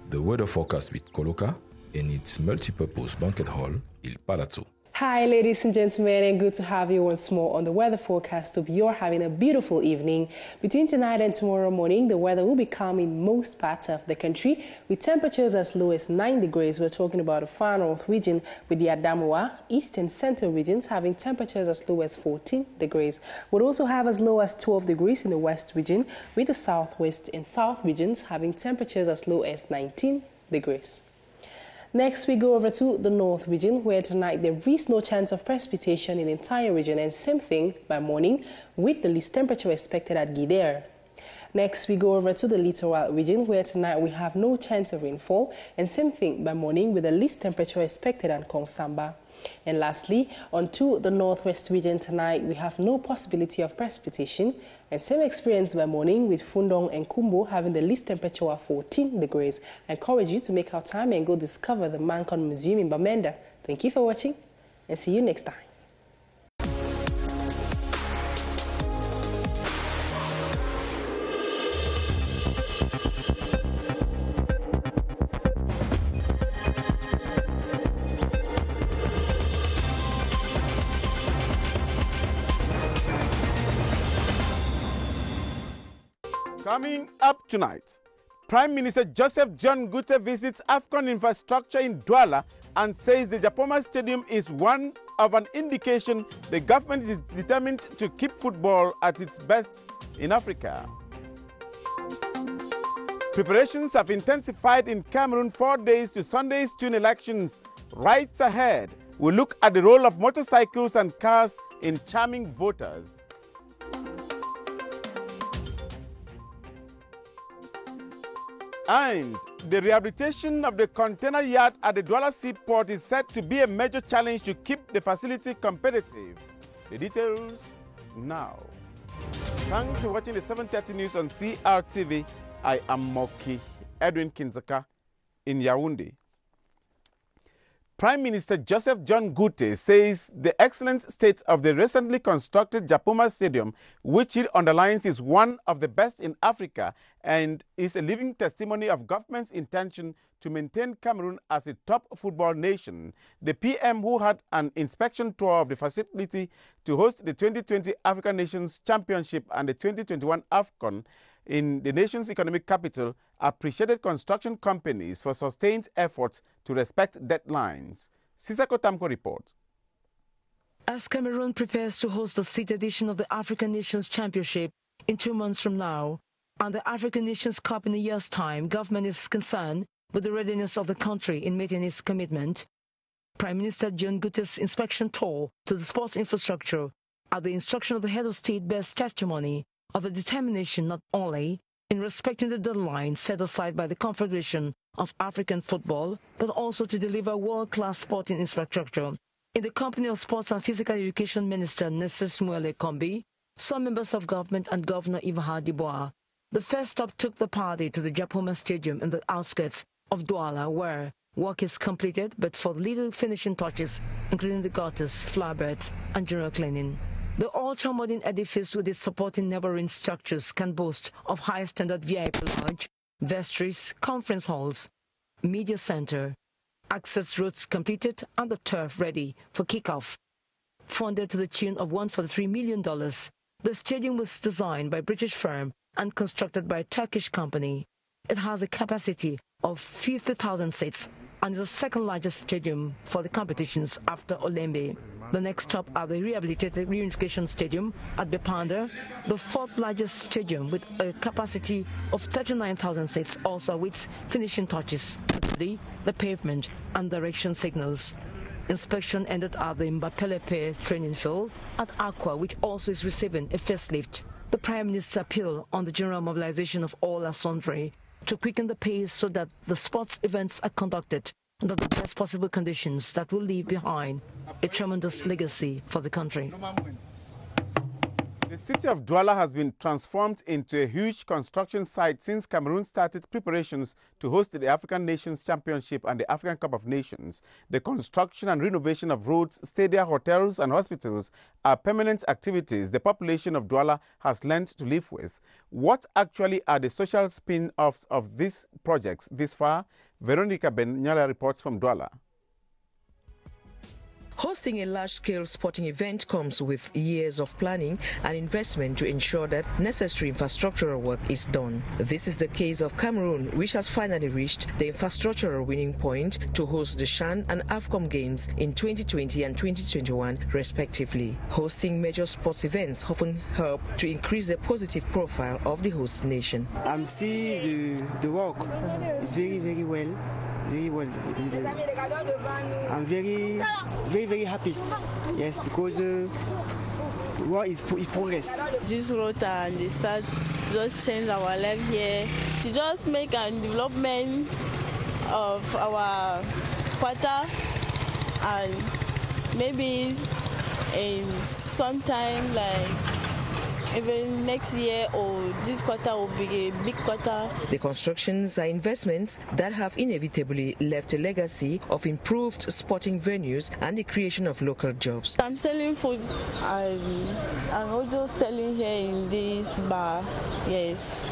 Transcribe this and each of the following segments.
the weather forecast with Coloca in its multipurpose banquet hall, Il Palazzo. Hi ladies and gentlemen, and good to have you once more on the weather forecast. Hope you're having a beautiful evening. Between tonight and tomorrow morning, the weather will be calm in most parts of the country with temperatures as low as 9 degrees. We're talking about the far north region with the Adamawa, east and central regions having temperatures as low as 14 degrees. We'll also have as low as 12 degrees in the west region with the southwest and south regions having temperatures as low as 19 degrees. Next, we go over to the north region, where tonight there is no chance of precipitation in the entire region, and same thing by morning, with the least temperature expected at Gidere. Next, we go over to the littoral region, where tonight we have no chance of rainfall, and same thing by morning, with the least temperature expected at Kongsamba. And lastly, on to the northwest region tonight, we have no possibility of precipitation, and same experience by morning with Fundong and Kumbo having the least temperature of 14 degrees. I encourage you to make our time and go discover the Mancon Museum in Bamenda. Thank you for watching, and see you next time. Coming up tonight, Prime Minister Joseph John Gute visits AFCON infrastructure in Douala and says the Japoma Stadium is one of an indication the government is determined to keep football at its best in Africa. Preparations have intensified in Cameroon 4 days to Sunday's June elections. Right ahead, we'll look at the role of motorcycles and cars in charming voters. And the rehabilitation of the container yard at the Douala Seaport is said to be a major challenge to keep the facility competitive. The details now. Thanks for watching the 7:30 news on CRTV. I am Moki Edwin Kinzaka in Yaoundé. Prime Minister Joseph John Gute says the excellent state of the recently constructed Japoma Stadium, which he underlines is one of the best in Africa and is a living testimony of government's intention to maintain Cameroon as a top football nation. The PM, who had an inspection tour of the facility to host the 2020 African Nations Championship and the 2021 AFCON in the nation's economic capital, appreciated construction companies for sustained efforts to respect deadlines. Sisako Tamko reports. As Cameroon prepares to host the 6th edition of the African Nations Championship in 2 months from now, and the African Nations Cup in a year's time, government is concerned with the readiness of the country in meeting its commitment. Prime Minister John Gute's inspection tour to the sports infrastructure at the instruction of the head of state bears testimony of the determination not only in respecting the deadline set aside by the Confederation of African Football, but also to deliver world-class sporting infrastructure. In the company of Sports and Physical Education Minister Nesses Muele Kombi, some members of government and Governor Ivaha Dibois, the first stop took the party to the Japoma Stadium in the outskirts of Douala, where work is completed, but for the little finishing touches, including the gutters, flowerbeds, and general cleaning. The ultra-modern edifice with its supporting neighboring structures can boast of high-standard VIP lodge, vestries, conference halls, media center, access roads completed, and the turf ready for kickoff. Funded to the tune of $143 million, the stadium was designed by a British firm and constructed by a Turkish company. It has a capacity of 50,000 seats and is the second largest stadium for the competitions after Olembe. The next stop are the rehabilitated Reunification Stadium at Bepanda, the fourth largest stadium with a capacity of 39,000 seats, also with finishing touches, the pavement and direction signals. Inspection ended at the Mbapelepe training field at Aqua, which also is receiving a facelift. The Prime Minister appealed on the general mobilization of all and sundry to quicken the pace so that the sports events are conducted under the best possible conditions that will leave behind a tremendous legacy for the country. The city of Douala has been transformed into a huge construction site since Cameroon started preparations to host the African Nations Championship and the African Cup of Nations. The construction and renovation of roads, stadia, hotels and hospitals are permanent activities the population of Douala has learned to live with. What actually are the social spin-offs of these projects this far? Veronica Benyala reports from Douala. Hosting a large-scale sporting event comes with years of planning and investment to ensure that necessary infrastructural work is done. This is the case of Cameroon, which has finally reached the infrastructural winning point to host the CHAN and AFCON games in 2020 and 2021, respectively. Hosting major sports events often help to increase the positive profile of the host nation. I'm seeing the work is very well. Very well. I'm very happy. Yes, because work is progress. This road and they start just change our life here to just make a development of our quarter, and maybe in some time like even next year or this quarter will be a big quarter. The constructions are investments that have inevitably left a legacy of improved sporting venues and the creation of local jobs. I'm selling food and I'm also selling here in this bar, yes.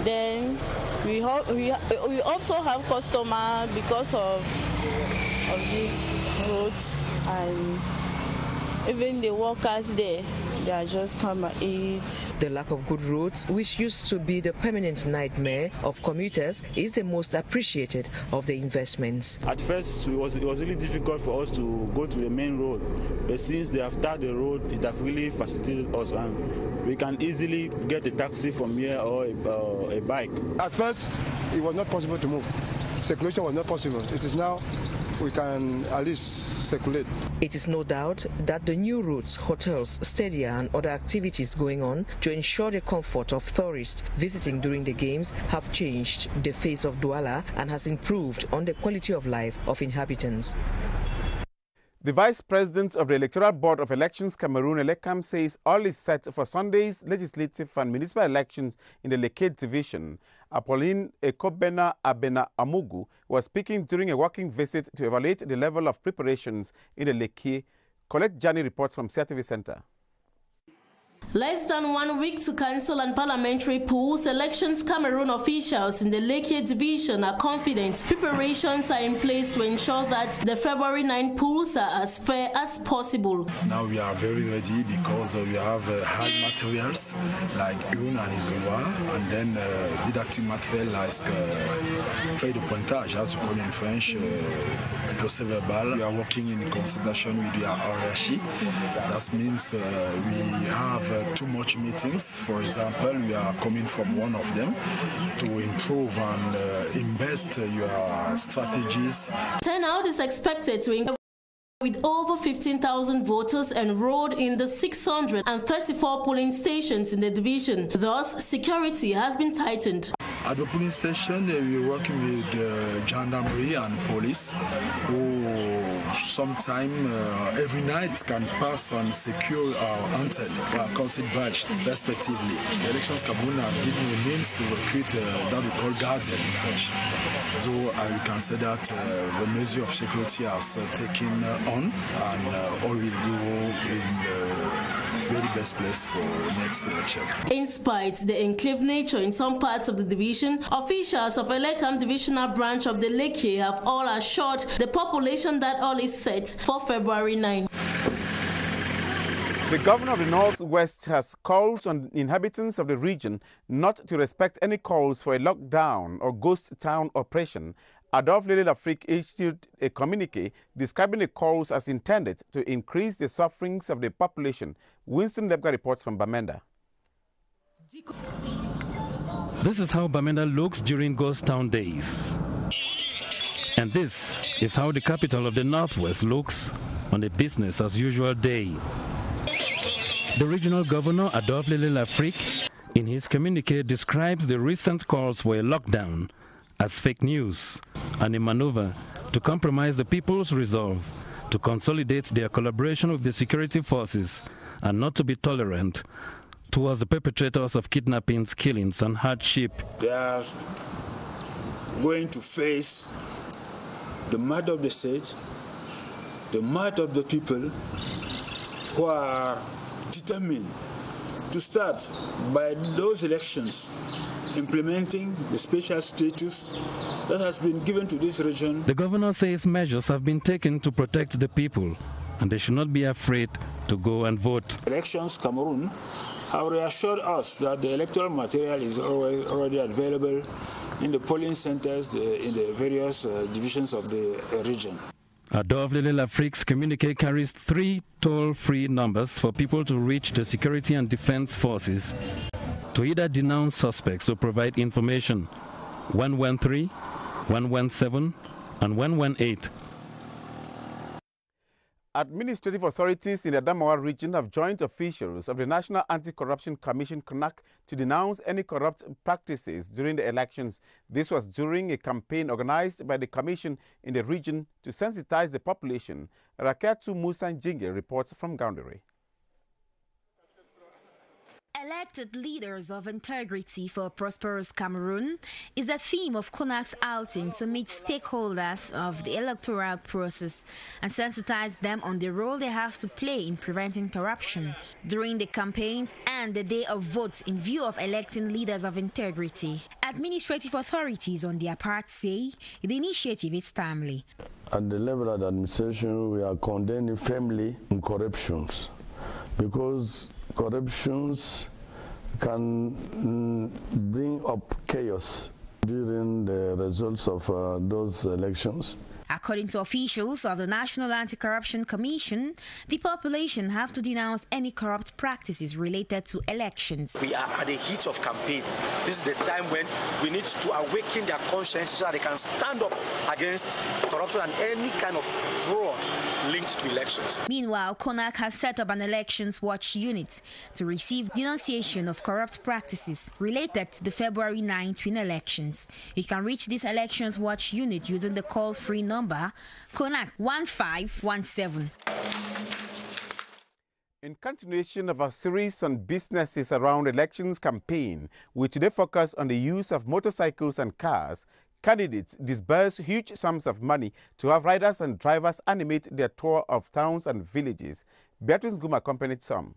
Then we also have customers because of these roads, and even the workers there. They are just come and eat. The lack of good roads, which used to be the permanent nightmare of commuters, is the most appreciated of the investments. At first, it was really difficult for us to go to the main road, but since they have started the road, it has really facilitated us, and we can easily get a taxi from here or a bike. At first, it was not possible to move. Circulation was not possible. It is now we can at least circulate. It is no doubt that the new routes, hotels, stadia and other activities going on to ensure the comfort of tourists visiting during the games have changed the face of Douala and has improved on the quality of life of inhabitants. The Vice President of the Electoral Board of Elections Cameroon, Elecam, says all is set for Sunday's legislative and municipal elections in the Lekki division. Apolline Ekobena Abena Amugu was speaking during a working visit to evaluate the level of preparations in the Lekki. Colette Jani reports from CRTV Center. Less than 1 week to council and parliamentary polls, elections Cameroon officials in the Lekki division are confident preparations are in place to ensure that the February 9 polls are as fair as possible. Now we are very ready because we have hard materials like une and isola, and then didactic material like feuille de pointage, as we call in French, procès verbal. We are working in consultation with the hierarchy. That means we have too much meetings. For example, we are coming from one of them to improve and invest your strategies. Turnout is expected to increase with over 15,000 voters enrolled in the 634 polling stations in the division. Thus, security has been tightened. At the polling station, we're working with gendarmerie and police, who sometime every night can pass and secure our anthem, our council badge, respectively. The elections Cameroon are giving the means to recruit that we call guardian in French. So we can say that the measure of security has taken on, and all will go in the very best place for next election. In spite of the enclave nature in some parts of the division, officials of Elecam divisional branch of the Lekki have all assured the population that all is set for February 9. The governor of the Northwest has called on inhabitants of the region not to respect any calls for a lockdown or ghost town operation. Adolphe Lele-Lafrique issued a communique describing the calls as intended to increase the sufferings of the population. Winston Lebga reports from Bamenda. This is how Bamenda looks during ghost town days. And this is how the capital of the Northwest looks on a business as usual day. The regional governor, Adolphe Lele-Lafrique, in his communique describes the recent calls for a lockdown as fake news and a maneuver to compromise the people's resolve to consolidate their collaboration with the security forces and not to be tolerant towards the perpetrators of kidnappings, killings, and hardship. They are going to face the might of the state, the might of the people who are determined to start by those elections implementing the special status that has been given to this region. The governor says measures have been taken to protect the people and they should not be afraid to go and vote. Elections Cameroon have reassured us that the electoral material is already available in the polling centers in the various divisions of the region. Adolphe Afrique's communique carries 3 toll-free numbers for people to reach the security and defense forces to either denounce suspects or provide information: 113, 117, and 118. Administrative authorities in the Adamawa region have joined officials of the National Anti-Corruption Commission (CNAC) to denounce any corrupt practices during the elections. This was during a campaign organized by the commission in the region to sensitize the population. Raketu Musa Njinge reports from Gaundere. Elected leaders of integrity for a prosperous Cameroon is the theme of CNAC's outing to meet stakeholders of the electoral process and sensitize them on the role they have to play in preventing corruption during the campaigns and the day of vote in view of electing leaders of integrity. Administrative authorities on their part say the initiative is timely. At the level of the administration, we are condemning firmly corruptions, because corruptions can bring up chaos during the results of those elections. According to officials of the National Anti-Corruption Commission, the population have to denounce any corrupt practices related to elections. We are at the heat of campaign. This is the time when we need to awaken their conscience so that they can stand up against corruption and any kind of fraud linked to elections. Meanwhile, CNAC has set up an elections watch unit to receive denunciation of corrupt practices related to the February 9 twin elections. You can reach this elections watch unit using the call-free number CNAC 1517. In continuation of our series on businesses around elections campaign, we today focus on the use of motorcycles and cars. Candidates disburse huge sums of money to have riders and drivers animate their tour of towns and villages. Beatrice Guma accompanied some.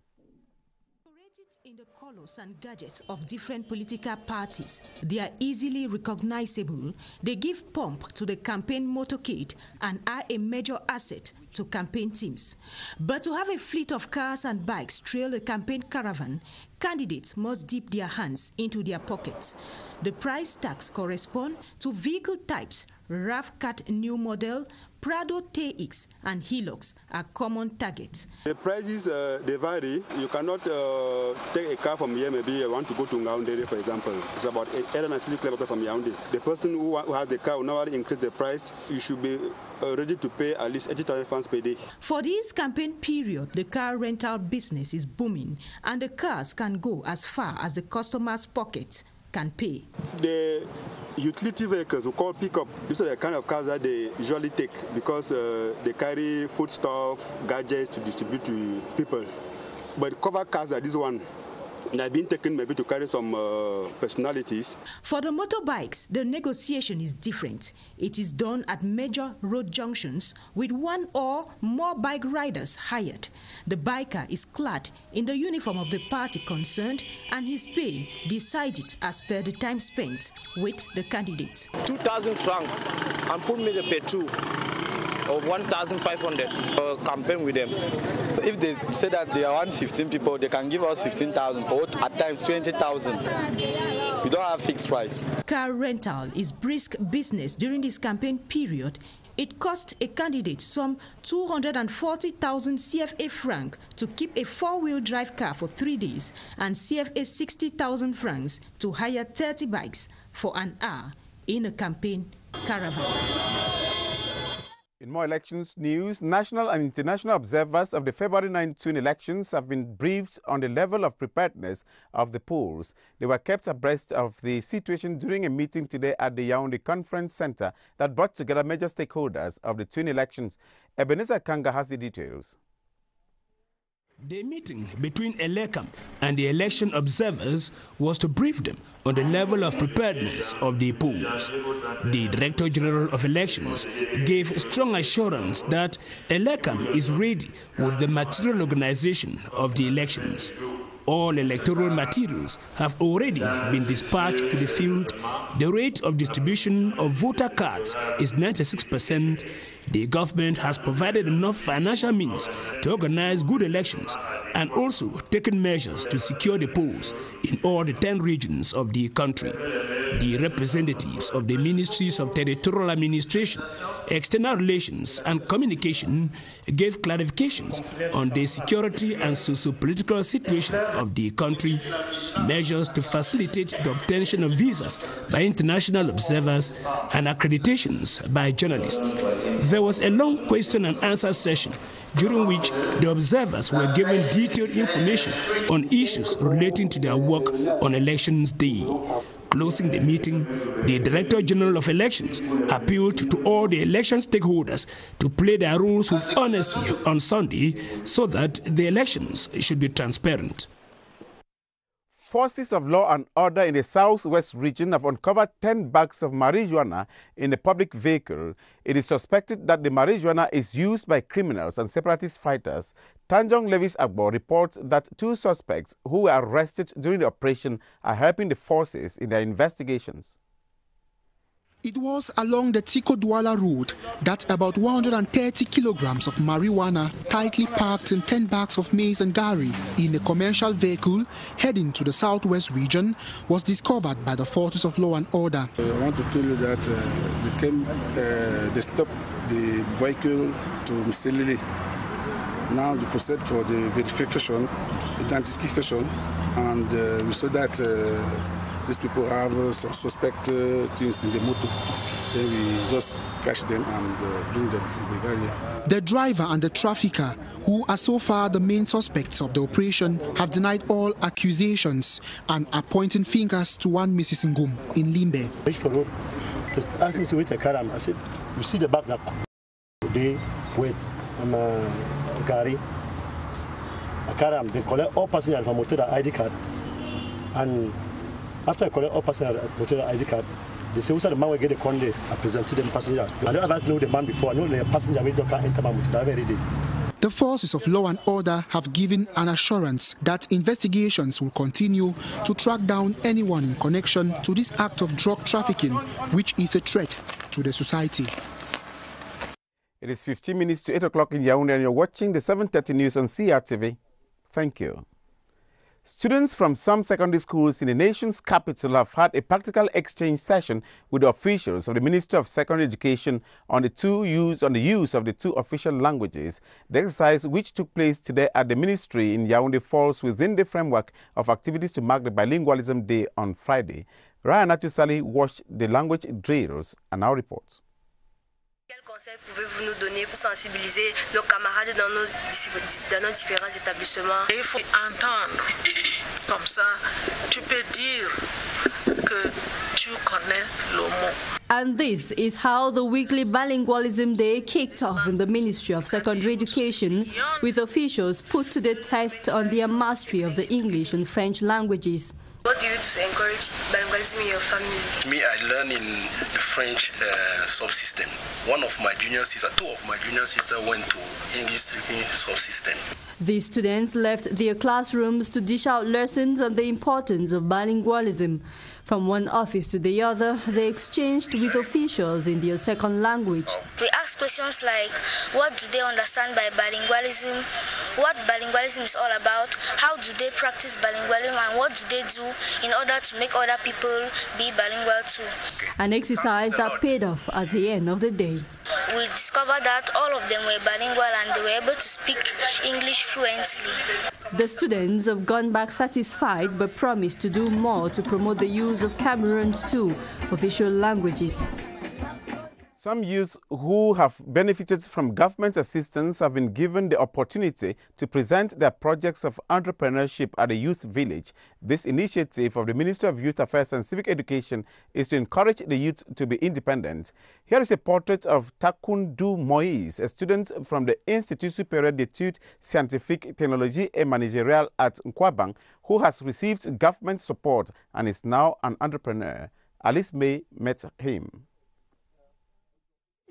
In the colors and gadgets of different political parties, they are easily recognizable. They give pomp to the campaign motorcade and are a major asset to campaign teams. But to have a fleet of cars and bikes trail a campaign caravan, candidates must dip their hands into their pockets. The price tags correspond to vehicle types. RAV-CAT new model, Prado TX and Hilux are common targets. The prices, they vary. You cannot take a car from here, maybe you want to go to Yaoundé, for example. It's about 850 kilometers from Yaoundé. The person who has the car will now increase the price. You should be ready to pay at least 80,000 francs per day. For this campaign period, the car rental business is booming, and the cars can go as far as the customer's pocket can pay. The utility vehicles we call pickup, these are the kind of cars that they usually take because they carry foodstuff, gadgets to distribute to people. But cover cars like this one, they have been taken maybe to carry some personalities. For the motorbikes, the negotiation is different. It is done at major road junctions with one or more bike riders hired. The biker is clad in the uniform of the party concerned, and his pay decided as per the time spent with the candidate. 2,000 francs and put me the petrol of 1,500 campaign with them. If they say that they are 115 people, they can give us 15,000 or at times 20,000. We don't have fixed price. Car rental is brisk business during this campaign period. It cost a candidate some 240,000 CFA francs to keep a four-wheel drive car for 3 days and CFA 60,000 francs to hire 30 bikes for an hour in a campaign caravan. In more elections news, national and international observers of the February 9 twin elections have been briefed on the level of preparedness of the polls. They were kept abreast of the situation during a meeting today at the Yaoundé Conference Center that brought together major stakeholders of the twin elections. Ebenezer Kanga has the details. The meeting between ELECAM and the election observers was to brief them on the level of preparedness of the polls. The Director General of Elections gave strong assurance that ELECAM is ready with the material organization of the elections. All electoral materials have already been dispatched to the field. The rate of distribution of voter cards is 96%. The government has provided enough financial means to organize good elections and also taken measures to secure the polls in all the 10 regions of the country. The representatives of the Ministries of Territorial Administration, External Relations and Communication gave clarifications on the security and socio-political situation of the country, measures to facilitate the obtention of visas by international observers and accreditations by journalists. There was a long question and answer session during which the observers were given detailed information on issues relating to their work on Elections Day. Closing the meeting, the Director General of Elections appealed to all the election stakeholders to play their roles with honesty on Sunday so that the elections should be transparent. Forces of law and order in the southwest region have uncovered 10 bags of marijuana in a public vehicle. It is suspected that the marijuana is used by criminals and separatist fighters. Tanjong Levis Agbo reports that 2 suspects who were arrested during the operation are helping the forces in their investigations. It was along the Tiko Douala road that about 130 kilograms of marijuana tightly packed in 10 bags of maize and gari in a commercial vehicle heading to the southwest region was discovered by the forces of law and order. I want to tell you that they stopped the vehicle to Msilili. Now they proceed for the verification, identification, and we saw that these people have some suspect things in the motor. Then we just catch them and bring them in the area. The driver and the trafficker, who are so far the main suspects of the operation, have denied all accusations and are pointing fingers to one Mrs. Ngum in Limbe. Reach for road. Just ask me to wait a caram. I said, you see the back that they wait Gary. A caram, they collect all passengers from motor ID cards. And after I collect all passenger motor ID card, they say, who's the man will get the conde? I present to them passenger. I don't ever know the man before. I know the passenger will not enter my motor every day. The forces of law and order have given an assurance that investigations will continue to track down anyone in connection to this act of drug trafficking, which is a threat to the society. It is 15 minutes to 8 o'clock in Yaoundé and you're watching the 7:30 news on CRTV. Thank you. Students from some secondary schools in the nation's capital have had a practical exchange session with the officials of the Ministry of Secondary Education on the use of the 2 official languages. The exercise, which took place today at the ministry in Yaoundé, falls within the framework of activities to mark the Bilingualism Day on Friday. Ryan Atusali watched the language drills and now reports. Quels conseils pouvez-vous nous donner pour sensibiliser nos camarades dans nos différents établissements? Il faut entendre, comme ça, tu peux dire que tu connais le mot. And this is how the weekly Bilingualism Day kicked off in the Ministry of Secondary Education, with officials put to the test on their mastery of the English and French languages. What do you do to encourage bilingualism in your family? Me, I learn in the French subsystem. 2 of my junior sisters went to English-speaking subsystem. These students left their classrooms to dish out lessons on the importance of bilingualism. From one office to the other, they exchanged with officials in their second language. We ask questions like, what do they understand by bilingualism? What bilingualism is all about? How do they practice bilingualism? And what do they do in order to make other people be bilingual too? An exercise that paid off at the end of the day. We discovered that all of them were bilingual and they were able to speak English fluently. The students have gone back satisfied but promised to do more to promote the use of Cameroon's 2 official languages. Some youth who have benefited from government assistance have been given the opportunity to present their projects of entrepreneurship at a youth village. This initiative of the Ministry of Youth Affairs and Civic Education is to encourage the youth to be independent. Here is a portrait of Takundu Moïse, a student from the Institut Supérieur d'études scientifiques, technologie et managériales at Nkwabang, who has received government support and is now an entrepreneur. Alice May met him.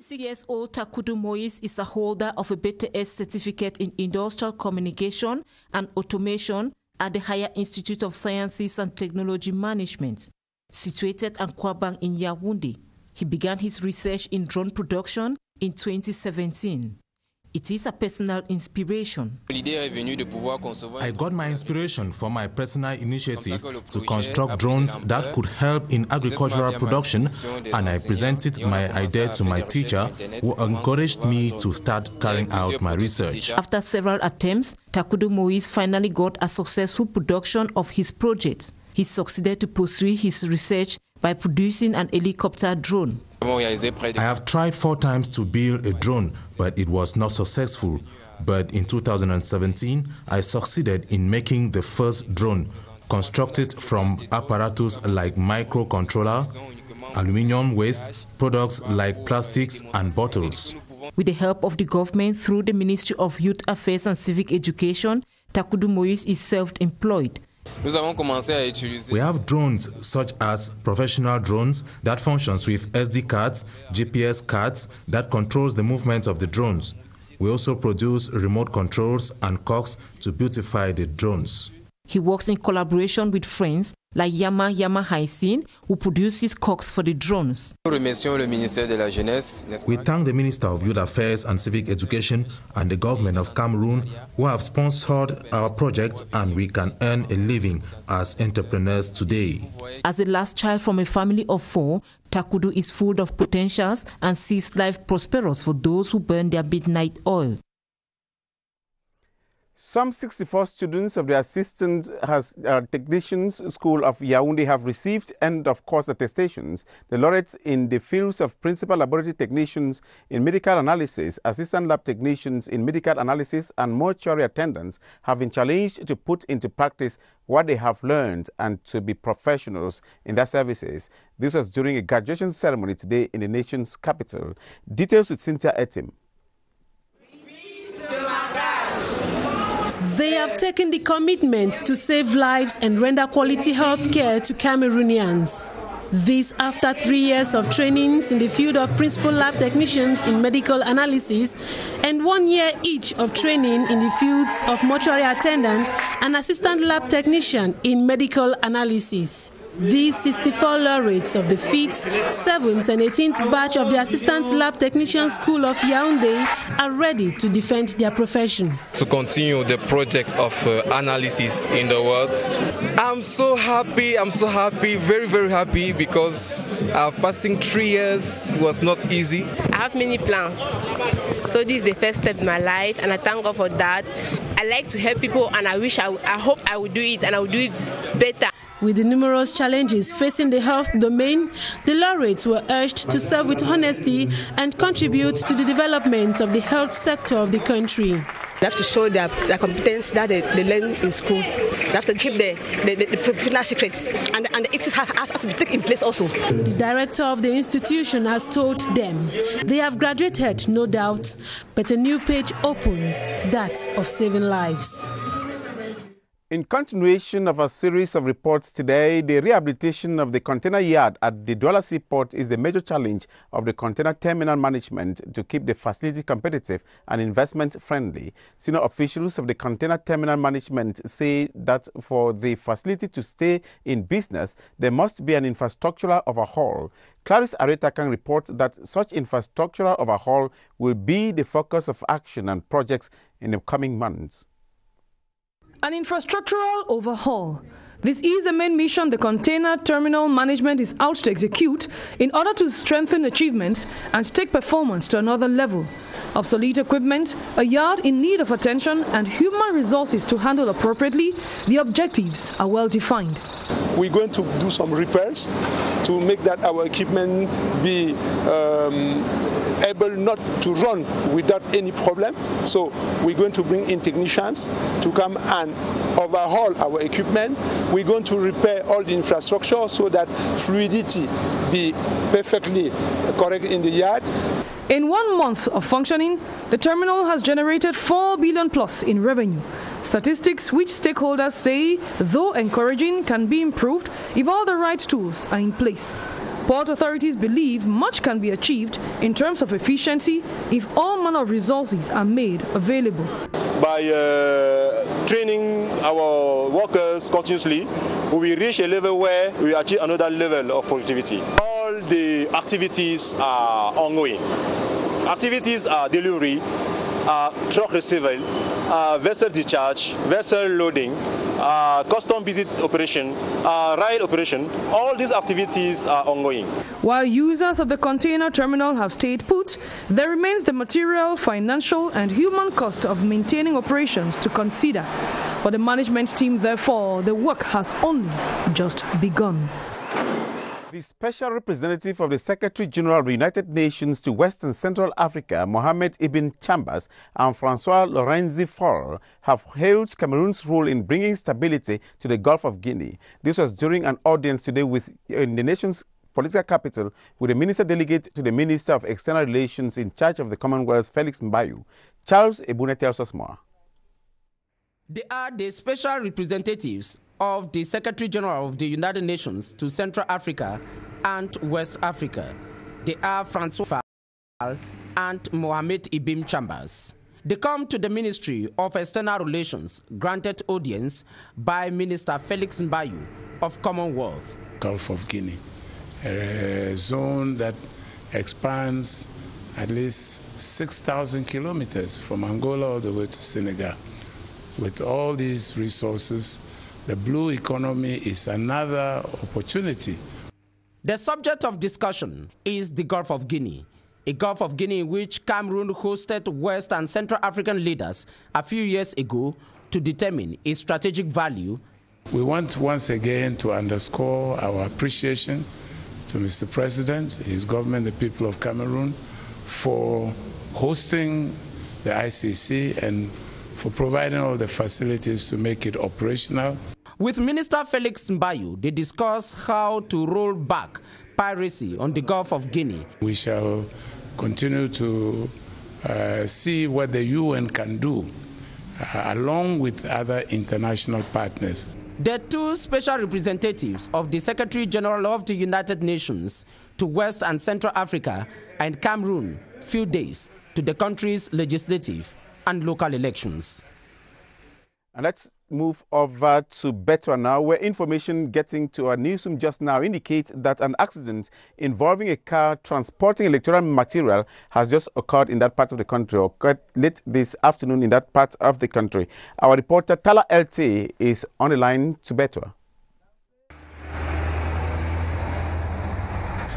6-year-old Takundu Moïse is a holder of a BTS certificate in Industrial Communication and Automation at the Higher Institute of Sciences and Technology Management, situated at Nkwabang in Yaoundé. He began his research in drone production in 2017. It is a personal inspiration. I got my inspiration from my personal initiative to construct drones that could help in agricultural production, and I presented my idea to my teacher, who encouraged me to start carrying out my research. After several attempts, Takundu Moïse finally got a successful production of his project. He succeeded to pursue his research by producing an helicopter drone. I have tried 4 times to build a drone, but it was not successful. But in 2017, I succeeded in making the first drone, constructed from apparatus like microcontroller, aluminium waste, products like plastics and bottles. With the help of the government through the Ministry of Youth Affairs and Civic Education, Takundu Moïse is self-employed. We have drones such as professional drones that functions with SD cards, GPS cards that controls the movement of the drones. We also produce remote controls and cogs to beautify the drones. He works in collaboration with friends like Yama Haisin, who produces cogs for the drones. We thank the Minister of Youth Affairs and Civic Education and the government of Cameroon, who have sponsored our project, and we can earn a living as entrepreneurs today. As the last child from a family of 4, Takundu is full of potentials and sees life prosperous for those who burn their midnight oil. Some 64 students of the Assistant Technicians School of Yaoundé have received end-of-course attestations. The laureates in the fields of Principal Laboratory Technicians in Medical Analysis, Assistant Lab Technicians in Medical Analysis, and Mortuary Attendants have been challenged to put into practice what they have learned and to be professionals in their services. This was during a graduation ceremony today in the nation's capital. Details with Cynthia Etim. They have taken the commitment to save lives and render quality health care to Cameroonians. This after 3 years of trainings in the field of Principal Lab Technicians in Medical Analysis and 1 year each of training in the fields of Mortuary Attendant and Assistant Lab Technician in Medical Analysis. These 64 laureates of the 5th, 7th and 18th batch of the Assistant Lab Technician School of Yaoundé are ready to defend their profession. To continue the project of analysis in the world. I'm so happy, very, very happy, because passing 3 years was not easy. I have many plans. So this is the first step in my life, and I thank God for that. I like to help people, and I hope I will do it, and I will do it better. With the numerous challenges facing the health domain, the laureates were urged to serve with honesty and contribute to the development of the health sector of the country. They have to show their competence that they learn in school. They have to keep the professional secrets, and it has to be taken in place also. The director of the institution has told them they have graduated, no doubt, but a new page opens, that of saving lives. In continuation of a series of reports today, the rehabilitation of the container yard at the Douala Seaport is the major challenge of the container terminal management to keep the facility competitive and investment-friendly. Senior officials of the container terminal management say that for the facility to stay in business, there must be an infrastructural overhaul. Clarice Aretakan reports that such infrastructural overhaul will be the focus of action and projects in the coming months. An infrastructural overhaul. This is the main mission the container terminal management is out to execute in order to strengthen achievements and take performance to another level. Obsolete equipment, a yard in need of attention, and human resources to handle appropriately, the objectives are well defined. we're going to do some repairs to make that our equipment be able not to run without any problem. So we're going to bring in technicians to come and overhaul our equipment. We're going to repair all the infrastructure so that fluidity be perfectly correct in the yard. In 1 month of functioning, the terminal has generated $4 billion plus in revenue. Statistics which stakeholders say, though encouraging, can be improved if all the right tools are in place. Port authorities believe much can be achieved in terms of efficiency if all manner of resources are made available. By training our workers continuously, we will reach a level where we achieve another level of productivity. All the activities are ongoing. Activities are delivery, truck receival, vessel discharge, vessel loading, custom visit operation, rail operation. All these activities are ongoing. While users of the container terminal have stayed put, there remains the material, financial and human cost of maintaining operations to consider. For the management team, therefore, the work has only just begun. The Special Representative of the Secretary General of the United Nations to West and Central Africa, Mohamed Ibn Chambers, and Francois Lorenzi Faure have hailed Cameroon's role in bringing stability to the Gulf of Guinea. This was during an audience today in the nation's political capital with the Minister Delegate to the Minister of External Relations in charge of the Commonwealth, Felix Mbayu. Charles Ebune tells us more. They are the special representatives of the Secretary General of the United Nations to Central Africa and West Africa. They are Francois Faure and Mohamed Ibn Chambers. They come to the Ministry of External Relations, granted audience by Minister Felix Mbayu of Commonwealth. Gulf of Guinea, a zone that expands at least 6,000 kilometers from Angola all the way to Senegal. With all these resources, the blue economy is another opportunity. The subject of discussion is the Gulf of Guinea, a Gulf of Guinea in which Cameroon hosted West and Central African leaders a few years ago to determine its strategic value. We want once again to underscore our appreciation to Mr. President, his government, the people of Cameroon, for hosting the ICC and for providing all the facilities to make it operational. With Minister Felix Mbayu, they discuss how to roll back piracy on the Gulf of Guinea. We shall continue to see what the UN can do, along with other international partners. The two special representatives of the Secretary General of the United Nations to West and Central Africa and Cameroon few days to the country's legislative and local elections. And let's move over to Betwa now, where information getting to our newsroom just now indicates that an accident involving a car transporting electoral material has just occurred in that part of the country, or occurred late this afternoon in that part of the country. Our reporter Tala LT is on the line to Betwa.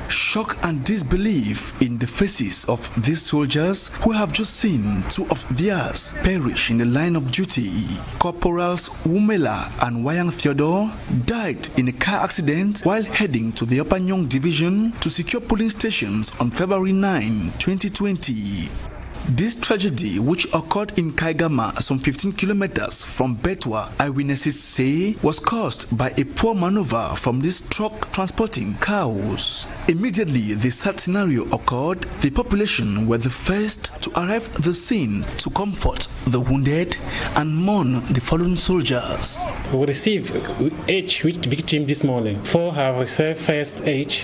Shock and disbelief in the faces of these soldiers who have just seen two of theirs perish in the line of duty. Corporals Wumela and Wayang Theodore died in a car accident while heading to the Upper Nyong division to secure polling stations on February 9, 2020. This tragedy, which occurred in Kaigama, some 15 kilometers from Betwa, eyewitnesses say was caused by a poor maneuver from this truck transporting cows. Immediately the sad scenario occurred, the population were the first to arrive at the scene to comfort the wounded and mourn the fallen soldiers. We received each victim this morning. 4 have received first aid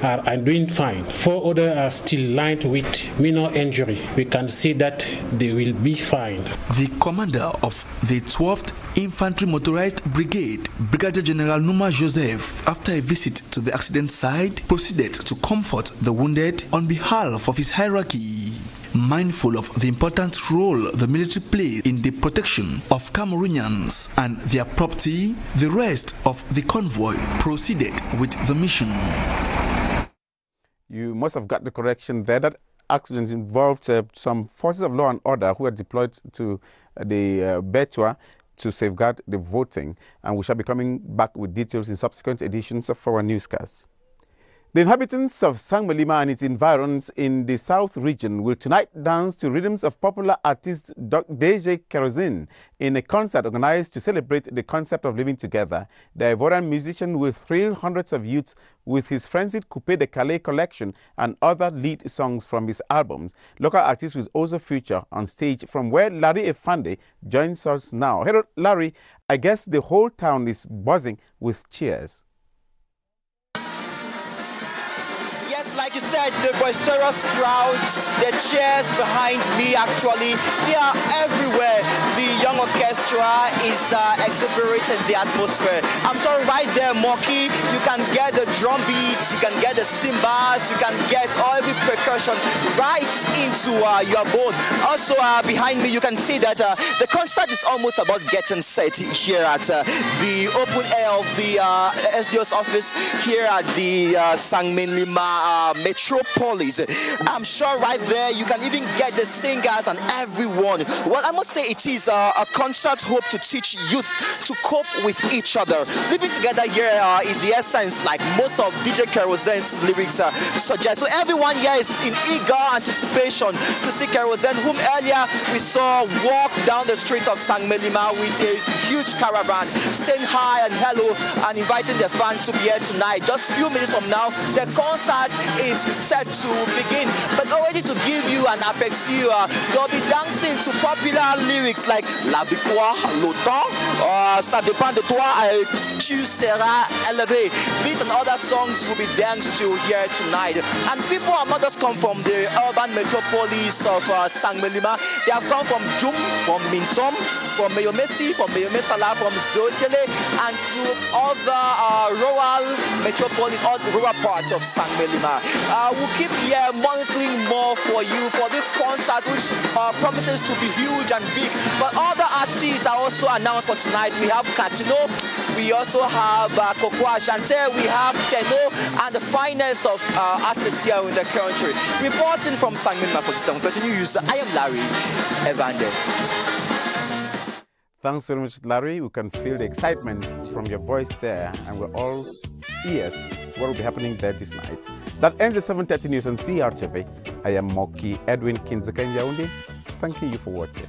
and are doing fine. 4 others are still lined with minor injury. We can see that they will be fine. The commander of the 12th Infantry Motorized Brigade, Brigadier General Numa Joseph, after a visit to the accident site, proceeded to comfort the wounded on behalf of his hierarchy. Mindful of the important role the military plays in the protection of Cameroonians and their property, the rest of the convoy proceeded with the mission. You must have got the correction there. That accident involved some forces of law and order who were deployed to the Betwa. to safeguard the voting, and we shall be coming back with details in subsequent editions of our newscast. The inhabitants of Sangmelima and its environs in the South region will tonight dance to rhythms of popular artist DJ Kerosene in a concert organized to celebrate the concept of living together. The Ivorian musician will thrill hundreds of youths with his frenzied Coupé de Calais collection and other lead songs from his albums. Local artists will also feature on stage, from where Larry Efande joins us now. Hello, Larry. I guess the whole town is buzzing with cheers. Like you said, the boisterous crowds, the cheers behind me, actually, they are everywhere. The young orchestra is exhilarating the atmosphere. I'm sorry, right there, Moki, you can get the drum beats, you can get the cymbals, you can get all the percussion right into your bone. Also, behind me, you can see that the concert is almost about getting set here at the open air of the SDO's office here at the Sangmelima Metropolis. I'm sure right there you can even get the singers and everyone. Well, I must say it is a concert hope to teach youth to cope with each other. Living together here is the essence, like most of DJ Kerosene's lyrics suggest. So everyone here is in eager anticipation to see Kerosene, whom earlier we saw walk down the streets of Sangmelima with a huge caravan, saying hi and hello and inviting the fans to be here tonight. Just a few minutes from now, the concert is set to begin. But already to give you an aperture, they'll be dancing to popular lyrics like La Victoire, l'Automne, Ça dépend de toi, tu seras élevé. These and other songs will be danced to here tonight. And people have not just come from the urban metropolis of Sangmelima. They have come from Jum, from Mintom, from Meyomesi, from Meyomesala, from Zotele, and to other rural metropolis, all the rural parts of Sangmelima. We'll keep here monitoring more for you for this concert, which promises to be huge and big. But other artists are also announced for tonight. We have Katino, we also have Kokwa Shante, we have Teno, and the finest of artists here in the country. Reporting from Sangmelima for 730 News, I am Larry Evander. Thanks very much, Larry. We can feel the excitement from your voice there, and we're all ears to what will be happening there this night. That ends the 7:30 News on CRTV. I am Moki Edwin Kinzaka in Yaoundé. Thanking you for watching.